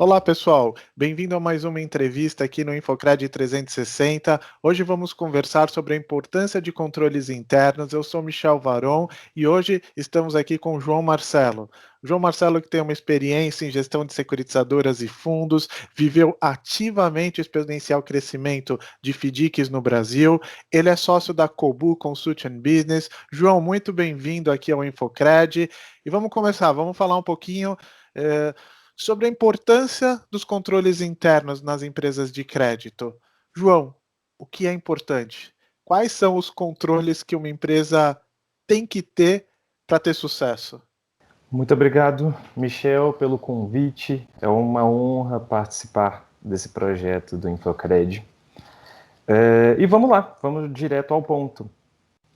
Olá, pessoal. Bem-vindo a mais uma entrevista aqui no Infocred 360. Hoje vamos conversar sobre a importância de controles internos. Eu sou Michel Varon e hoje estamos aqui com o João Marcelo. O João Marcelo, que tem uma experiência em gestão de securitizadoras e fundos, viveu ativamente o exponencial crescimento de FDICs no Brasil. Ele é sócio da Cobu Consult and Business. João, muito bem-vindo aqui ao Infocred. E vamos começar, vamos falar um pouquinho sobre a importância dos controles internos nas empresas de crédito. João, o que é importante? Quais são os controles que uma empresa tem que ter para ter sucesso? Muito obrigado, Michel, pelo convite. É uma honra participar desse projeto do Infocred. E vamos lá, vamos direto ao ponto.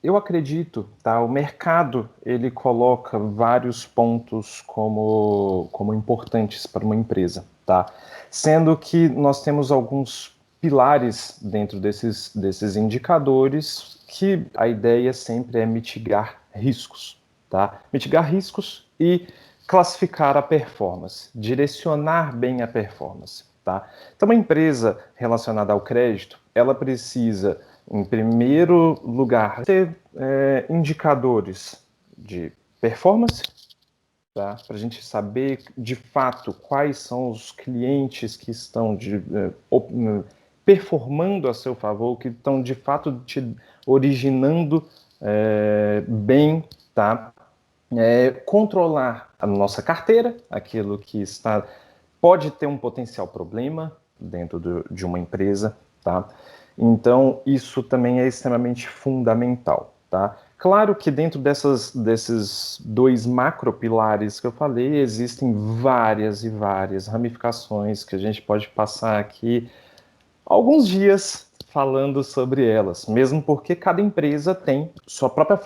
Eu acredito, tá? O mercado ele coloca vários pontos como importantes para uma empresa, tá? Sendo que nós temos alguns pilares dentro desses indicadores que a ideia sempre é mitigar riscos, tá? Mitigar riscos e classificar a performance, direcionar bem a performance, tá? Então, uma empresa relacionada ao crédito, ela precisa, em primeiro lugar, ter indicadores de performance, tá? Para a gente saber de fato quais são os clientes que estão performando a seu favor, que estão de fato te originando bem, tá? Controlar a nossa carteira, aquilo que pode ter um potencial problema dentro de uma empresa, tá? Então, isso também é extremamente fundamental, tá? Claro que dentro desses dois macropilares que eu falei, existem várias e várias ramificações que a gente pode passar aqui alguns dias falando sobre elas, mesmo porque cada empresa tem sua própria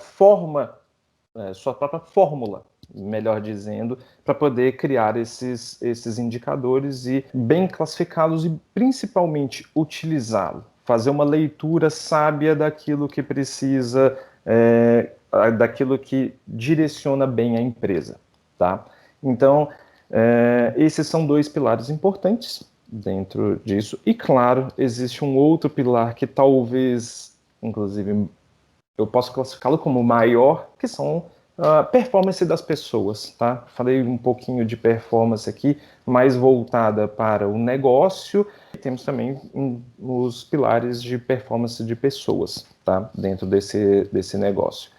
sua própria fórmula, melhor dizendo, para poder criar esses indicadores e bem classificá-los e principalmente utilizá-lo. Fazer uma leitura sábia daquilo que precisa, daquilo que direciona bem a empresa, tá? Então, esses são dois pilares importantes dentro disso. E, claro, existe um outro pilar que talvez, inclusive, eu posso classificá-lo como maior, que são a performance das pessoas, tá? Falei um pouquinho de performance aqui, mais voltada para o negócio. E temos também os pilares de performance de pessoas, tá? Dentro desse negócio.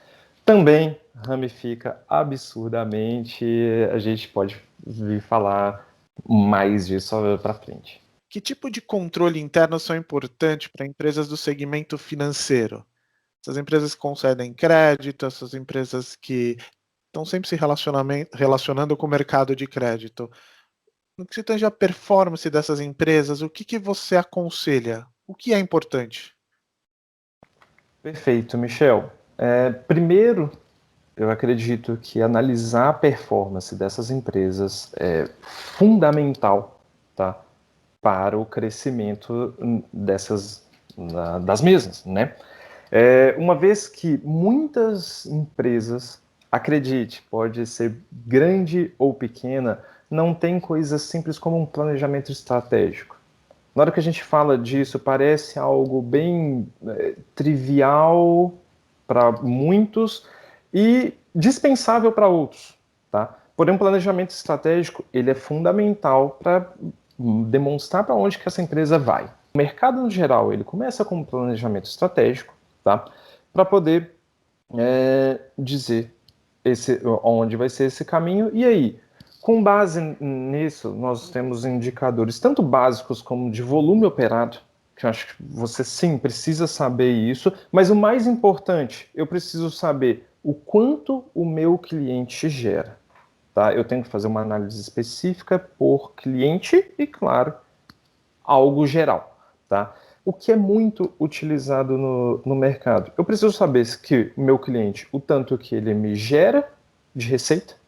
Também ramifica absurdamente, a gente pode vir falar mais disso para frente. Que tipo de controle interno são importantes para empresas do segmento financeiro? Essas empresas que concedem crédito, essas empresas que estão sempre se relacionando com o mercado de crédito. No que se tange à performance dessas empresas, o que você aconselha? O que é importante? Perfeito, Michel. Primeiro, eu acredito que analisar a performance dessas empresas é fundamental, tá, para o crescimento das mesmas, né? Uma vez que muitas empresas, acredite, pode ser grande ou pequena, não tem coisas simples como um planejamento estratégico. Na hora que a gente fala disso, parece algo bem trivial para muitos e dispensável para outros, tá? Porém, um planejamento estratégico ele é fundamental para demonstrar para onde que essa empresa vai. O mercado no geral ele começa com um planejamento estratégico, tá? Para poder dizer onde vai ser esse caminho e aí. Com base nisso, nós temos indicadores tanto básicos como de volume operado, que eu acho que você sim precisa saber isso, mas o mais importante, eu preciso saber o quanto o meu cliente gera. Tá? Eu tenho que fazer uma análise específica por cliente e, claro, algo geral. Tá? O que é muito utilizado no mercado? Eu preciso saber que o meu cliente, o tanto que ele me gera de receita,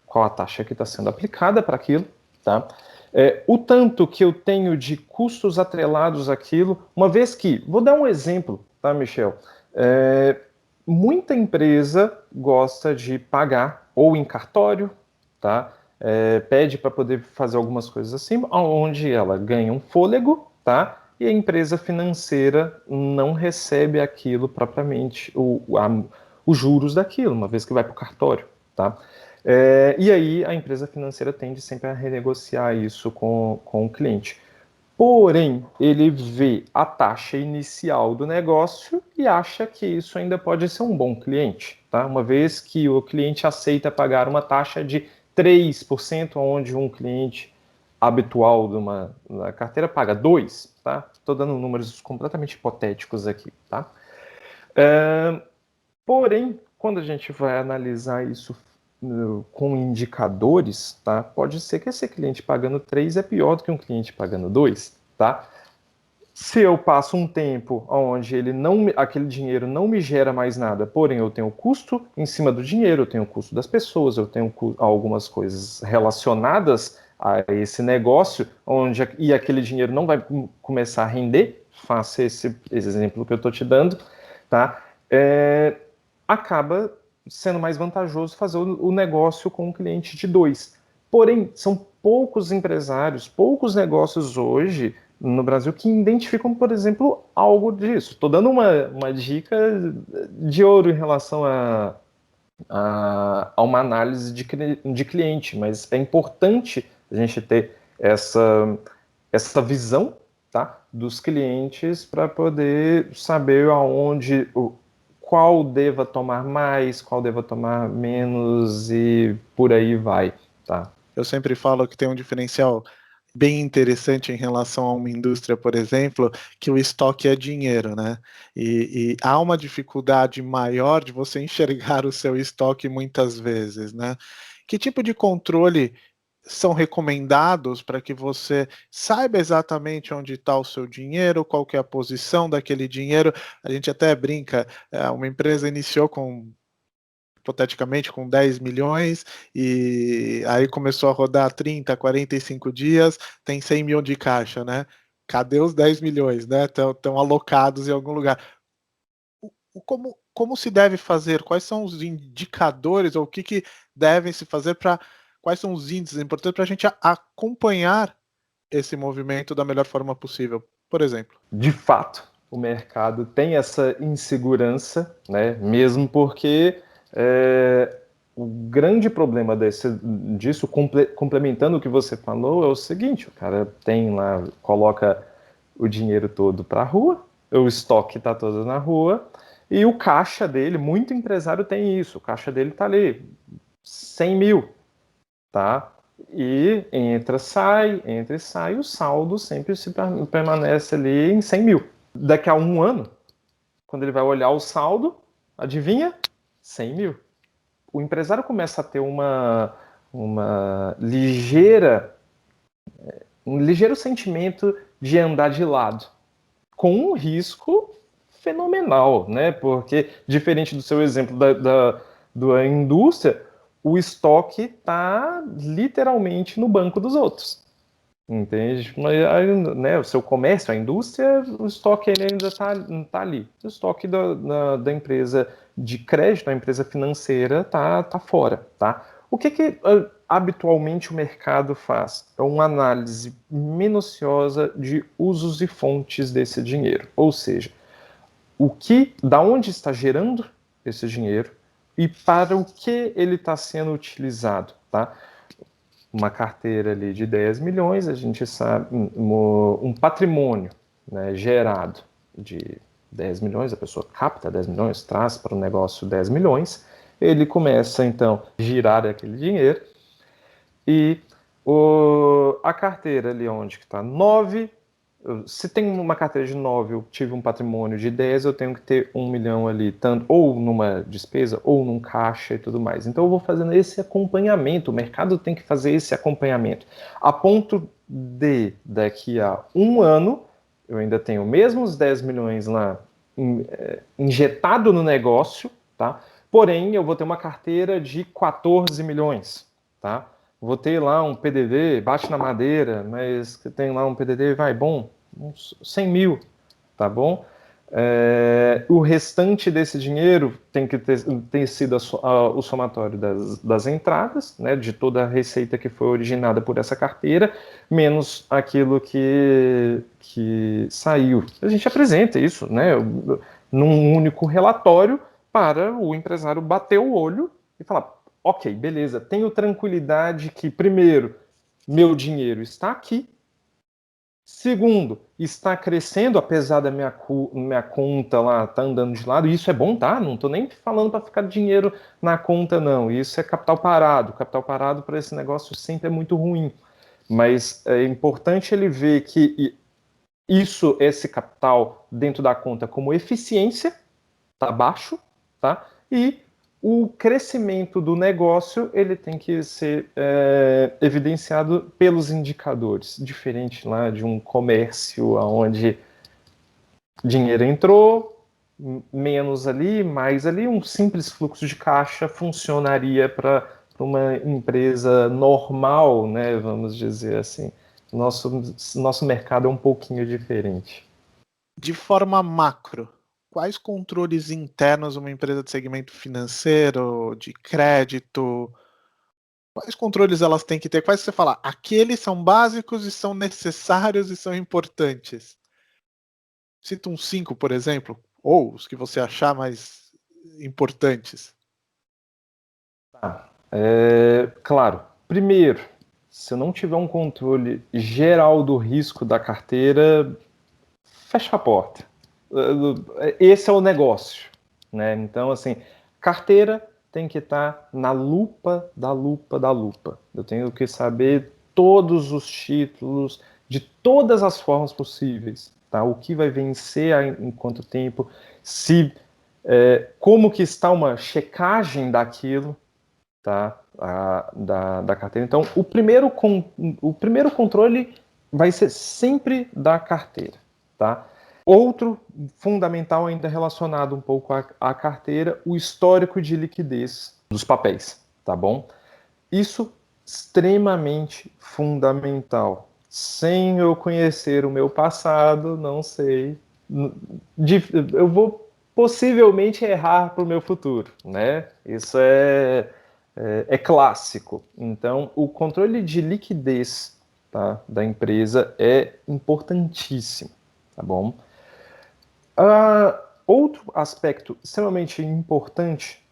qual a taxa que está sendo aplicada para aquilo, tá? O tanto que eu tenho de custos atrelados àquilo, uma vez que, vou dar um exemplo, tá, Michel? Muita empresa gosta de pagar ou em cartório, tá? pede para poder fazer algumas coisas assim, onde ela ganha um fôlego, tá? E a empresa financeira não recebe aquilo propriamente, os juros daquilo, uma vez que vai para o cartório, tá? E aí a empresa financeira tende sempre a renegociar isso com o cliente. Porém, ele vê a taxa inicial do negócio e acha que isso ainda pode ser um bom cliente, tá? Uma vez que o cliente aceita pagar uma taxa de 3%, onde um cliente habitual de uma carteira paga 2%, tá? Estou dando números completamente hipotéticos aqui, tá? Porém, quando a gente vai analisar isso com indicadores, tá? Pode ser que esse cliente pagando 3 é pior do que um cliente pagando 2, tá? Se eu passo um tempo onde aquele dinheiro não me gera mais nada, porém eu tenho custo em cima do dinheiro, eu tenho o custo das pessoas, eu tenho algumas coisas relacionadas a esse negócio, e aquele dinheiro não vai começar a render, faça esse exemplo que eu estou te dando, tá? Acaba sendo mais vantajoso fazer o negócio com um cliente de 2. Porém, são poucos empresários, poucos negócios hoje no Brasil que identificam, por exemplo, algo disso. Estou dando uma dica de ouro em relação a uma análise de cliente, mas é importante a gente ter essa visão, tá, dos clientes para poder saber qual deva tomar mais, qual deva tomar menos e por aí vai, tá? Eu sempre falo que tem um diferencial bem interessante em relação a uma indústria, por exemplo, que o estoque é dinheiro, né? E há uma dificuldade maior de você enxergar o seu estoque muitas vezes, né? Que tipo de controle são recomendados para que você saiba exatamente onde está o seu dinheiro, qual que é a posição daquele dinheiro? A gente até brinca, uma empresa iniciou com hipoteticamente com 10 milhões, e aí começou a rodar 30, 45 dias, tem 100 mil de caixa, né? Cadê os 10 milhões, né? Estão alocados em algum lugar. Como se deve fazer? Quais são os indicadores, ou o que devem se fazer para... Quais são os índices importantes para a gente acompanhar esse movimento da melhor forma possível, por exemplo? De fato, o mercado tem essa insegurança, né? Mesmo porque o grande problema disso, complementando o que você falou, é o seguinte: o cara tem lá, coloca o dinheiro todo para a rua, o estoque está todo na rua, e o caixa dele, muito empresário tem isso, o caixa dele está ali, 100 mil, tá? E entra e sai, o saldo sempre permanece ali em 100 mil. Daqui a um ano, quando ele vai olhar o saldo, adivinha? 100 mil. O empresário começa a ter uma um ligeiro sentimento de andar de lado, com um risco fenomenal, né? Porque, diferente do seu exemplo da indústria, o estoque está literalmente no banco dos outros. Entende? Mas, né, o seu comércio, a indústria, o estoque ainda tá ali. O estoque da empresa de crédito, a empresa financeira, tá fora. Tá? O que habitualmente o mercado faz? É uma análise minuciosa de usos e fontes desse dinheiro. Ou seja, da onde está gerando esse dinheiro e para o que ele está sendo utilizado. Tá? Uma carteira ali de 10 milhões, a gente sabe, um patrimônio, né, gerado de 10 milhões, a pessoa capta 10 milhões, traz para o negócio 10 milhões, ele começa então a girar aquele dinheiro e a carteira ali onde está 9, se tem uma carteira de 9, eu tive um patrimônio de 10, eu tenho que ter 1 milhão ali, tanto ou numa despesa, ou num caixa e tudo mais. Então eu vou fazendo esse acompanhamento, o mercado tem que fazer esse acompanhamento, a ponto de, daqui a um ano, eu ainda tenho mesmo os 10 milhões lá injetado no negócio, tá? Porém, eu vou ter uma carteira de 14 milhões, tá? Vou ter lá um PDD, bate na madeira, mas tem lá um PDD, vai, bom, uns 100 mil, tá bom? O restante desse dinheiro tem que ter sido o somatório das entradas, né, de toda a receita que foi originada por essa carteira, menos aquilo que saiu. A gente apresenta isso, né, num único relatório para o empresário bater o olho e falar: ok, beleza, tenho tranquilidade que, primeiro, meu dinheiro está aqui. Segundo, está crescendo, apesar da minha conta lá tá andando de lado. E isso é bom, tá? Não estou nem falando para ficar dinheiro na conta, não. Isso é capital parado. Capital parado para esse negócio sempre é muito ruim. Mas é importante ele ver que esse capital dentro da conta como eficiência, tá baixo, tá? E o crescimento do negócio ele tem que ser evidenciado pelos indicadores, diferente lá de um comércio onde dinheiro entrou, menos ali, mais ali, um simples fluxo de caixa funcionaria para uma empresa normal, né, vamos dizer assim. Nosso mercado é um pouquinho diferente. De forma macro, quais controles internos uma empresa de segmento financeiro, de crédito, quais controles elas têm que ter? Quais você fala, aqueles são básicos e são necessários e são importantes? Cita uns 5, por exemplo, ou os que você achar mais importantes. Claro, primeiro, se eu não tiver um controle geral do risco da carteira, fecha a porta. Esse é o negócio, né? Então, assim, carteira tem que estar na lupa da lupa da lupa. Eu tenho que saber todos os títulos de todas as formas possíveis, tá? O que vai vencer em quanto tempo, se como que está uma checagem daquilo, tá? Da carteira. Então, o primeiro controle vai ser sempre da carteira, tá? Outro fundamental ainda relacionado um pouco à carteira, o histórico de liquidez dos papéis, tá bom? Isso extremamente fundamental. Sem eu conhecer o meu passado, não sei. Eu vou possivelmente errar para o meu futuro, né? Isso é clássico. Então, o controle de liquidez, tá, da empresa é importantíssimo, tá bom? Outro aspecto extremamente importante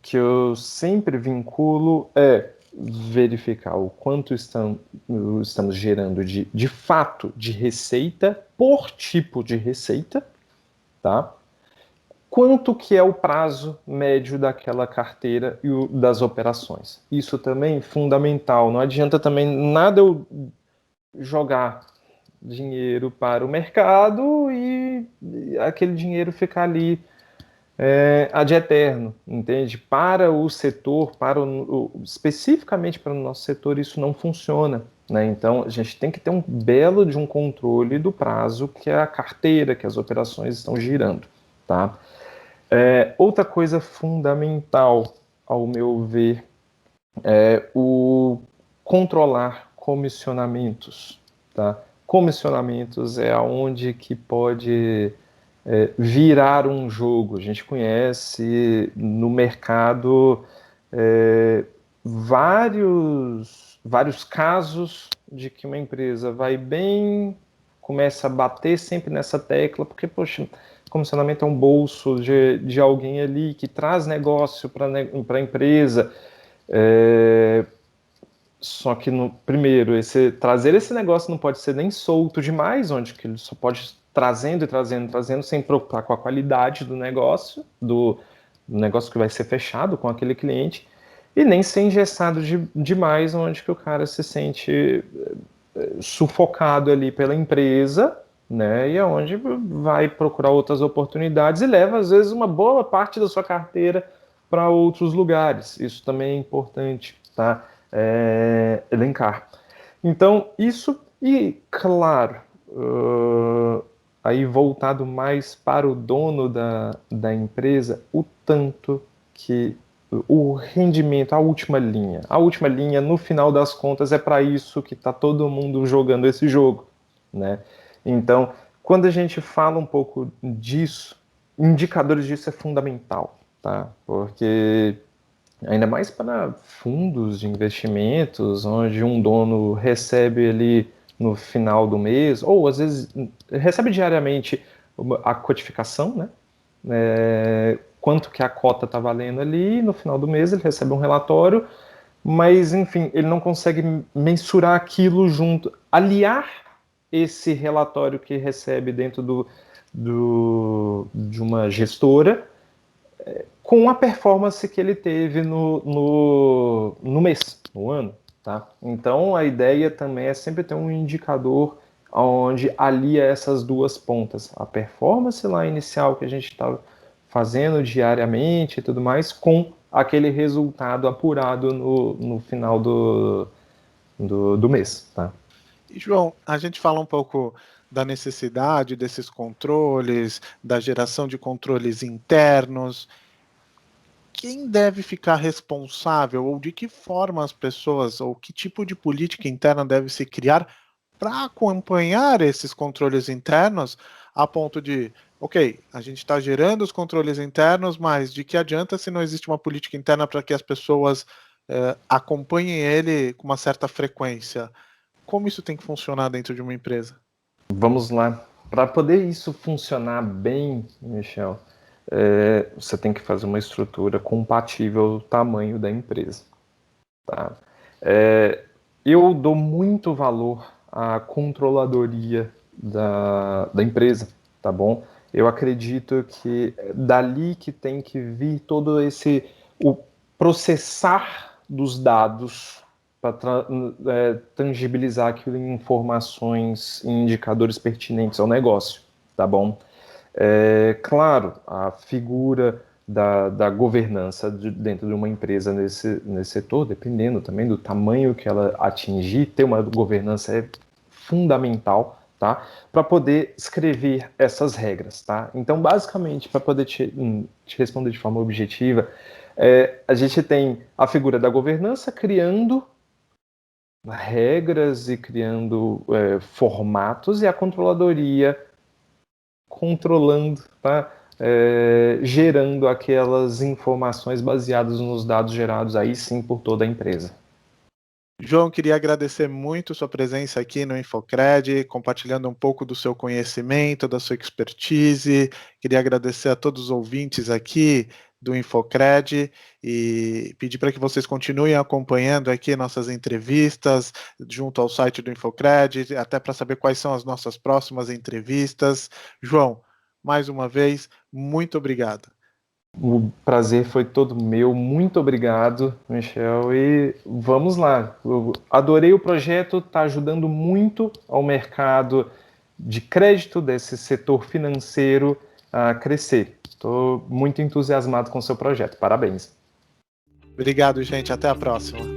que eu sempre vinculo é verificar o quanto estamos gerando de fato de receita por tipo de receita, tá? Quanto que é o prazo médio daquela carteira e das operações. Isso também é fundamental. Não adianta também nada eu jogar dinheiro para o mercado e aquele dinheiro ficar ali ad eterno, entende? Para o setor, especificamente para o nosso setor, isso não funciona, né? Então, a gente tem que ter um belo de um controle do prazo que a carteira, que as operações estão girando, tá? Outra coisa fundamental, ao meu ver, é o controlar comissionamentos, tá? Comissionamentos é aonde que pode virar um jogo. A gente conhece no mercado vários casos de que uma empresa vai bem, começa a bater sempre nessa tecla, porque, poxa, comissionamento é um bolso de alguém ali que traz negócio para a empresa. Só que, primeiro, trazer esse negócio não pode ser nem solto demais, onde que ele só pode trazendo e trazendo, trazendo, sem preocupar com a qualidade do negócio que vai ser fechado com aquele cliente, e nem ser engessado demais, onde que o cara se sente sufocado ali pela empresa, né, e aonde vai procurar outras oportunidades e leva, às vezes, uma boa parte da sua carteira para outros lugares. Isso também é importante, tá? Elencar. Então, isso, e claro, aí voltado mais para o dono da empresa, o tanto que o rendimento, a última linha, no final das contas, é para isso que está todo mundo jogando esse jogo, né? Então, Quando a gente fala um pouco disso, indicadores disso é fundamental, tá? Porque ainda mais para fundos de investimentos, onde um dono recebe ali no final do mês, ou às vezes recebe diariamente a cotificação, né? Quanto que a cota está valendo ali, no final do mês ele recebe um relatório, mas enfim, ele não consegue mensurar aquilo junto, aliar esse relatório que recebe dentro de uma gestora com a performance que ele teve no mês, no ano. Tá? Então a ideia também é sempre ter um indicador onde alia essas duas pontas, a performance lá inicial que a gente estava fazendo diariamente e tudo mais, com aquele resultado apurado no final do mês. Tá? E, João, a gente fala um pouco da necessidade desses controles, da geração de controles internos. Quem deve ficar responsável ou de que forma as pessoas ou que tipo de política interna deve se criar para acompanhar esses controles internos a ponto de, ok, a gente está gerando os controles internos, mas de que adianta se não existe uma política interna para que as pessoas acompanhem ele com uma certa frequência? Como isso tem que funcionar dentro de uma empresa? Vamos lá. Para poder isso funcionar bem, Michel, você tem que fazer uma estrutura compatível ao tamanho da empresa. Tá? Eu dou muito valor à controladoria da empresa, tá bom? Eu acredito que é dali que tem que vir todo o processar dos dados para tangibilizar aquilo em informações, em indicadores pertinentes ao negócio, tá bom? Claro, a figura da governança dentro de uma empresa nesse setor, dependendo também do tamanho que ela atingir, ter uma governança é fundamental, tá? Para poder escrever essas regras, tá? Então, basicamente, para poder te responder de forma objetiva, a gente tem a figura da governança criando regras e criando formatos e a controladoria controlando, tá? Gerando aquelas informações baseadas nos dados gerados aí sim por toda a empresa. João, queria agradecer muito sua presença aqui no Infocred, compartilhando um pouco do seu conhecimento, da sua expertise. Queria agradecer a todos os ouvintes aqui do Infocred e pedir para que vocês continuem acompanhando aqui nossas entrevistas junto ao site do Infocred, até para saber quais são as nossas próximas entrevistas. João, mais uma vez, muito obrigado. O prazer foi todo meu. Muito obrigado, Michel. E vamos lá. Eu adorei o projeto, está ajudando muito ao mercado de crédito desse setor financeiro a crescer. Estou muito entusiasmado com o seu projeto. Parabéns. Obrigado, gente. Até a próxima.